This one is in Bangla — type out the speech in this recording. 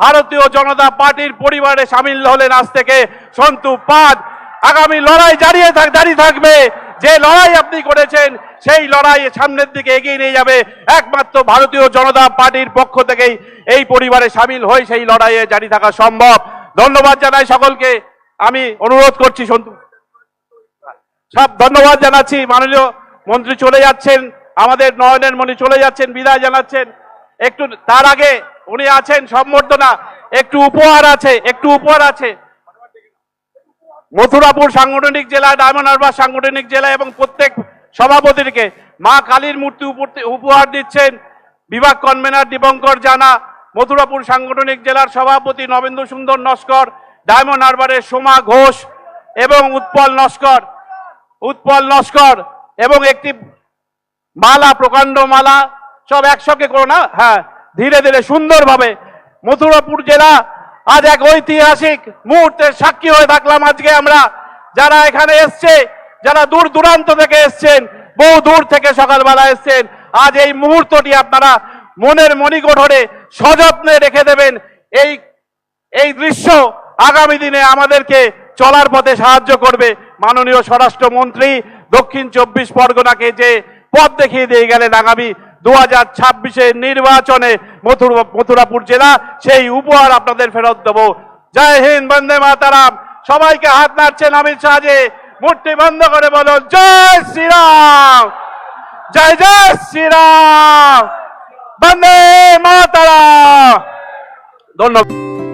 ভারতীয় জনতা পার্টির পরিবারে সামিল হলেন আজ থেকে সন্তু পাদ। আগামী লড়াই দাঁড়িয়ে থাকবে। যে লড়াই আপনি করেছেন সেই লড়াই সামনের দিকে এগিয়ে নিয়ে যাবে একমাত্র ভারতীয় জনতা পার্টির পক্ষ থেকেই এই পরিবারে সামিল হয়ে সেই লড়াইয়ে জারি থাকা সম্ভব। ধন্যবাদ জানাই সকলকে। আমি অনুরোধ করছি সন্তু সব ধন্যবাদ জানাচ্ছি। মাননীয় মন্ত্রী চলে যাচ্ছেন, আমাদের নয়নের মণি চলে যাচ্ছেন, বিদায় জানাচ্ছেন। একটু তার আগে উনি আছেন সম্বর্ধনা, একটু উপহার আছে মথুরাপুর সাংগঠনিক জেলা, ডায়মন্ড হারবার সাংগঠনিক জেলা এবং প্রত্যেক সভাপতিকে মা কালীর মূর্তি উপহার দিচ্ছেন বিভাগ কনভেনার দীপঙ্কর জানা, মথুরাপুর সাংগঠনিক জেলার সভাপতি নবেন্দু সুন্দর নস্কর, ডায়মন্ড হারবারের সোমা ঘোষ এবং উৎপল নস্কর এবং একটি মালা, প্রকাণ্ড মালা, সব একসঙ্গে করো না। হ্যাঁ, ধীরে ধীরে সুন্দরভাবে। মথুরাপুর জেলা আজ এক ঐতিহাসিক মুহূর্তের সাক্ষী হয়ে থাকলাম আজকে আমরা। যারা এখানে এসছে, যারা দূর দূরান্ত থেকে এসছেন, বহু দূর থেকে সকালবেলা এসছেন, আজ এই মুহূর্তটি আপনারা মনের মণিকোঠরে সযত্নে রেখে দেবেন। এই দৃশ্য আগামী দিনে আমাদেরকে চলার পথে সাহায্য করবে। মাননীয় স্বরাষ্ট্রমন্ত্রী দক্ষিণ 24 পরগনাকে যে পথ দেখিয়ে দিয়ে গেলেন আগামী 2026 নির্বাচনে মথুরাপুর জেলা, সেই উপহার আপনাদের ফেরত দেবো। জয় হিন্দ, বন্দে মাতারাম। সবাইকে হাত নাড়ছেন অমিত শাহজি, মুঠি বন্ধ করে বলো জয় শ্রীরাম, জয় জয় শ্রীরাম, বন্দে মাতারাম। ধন্যবাদ।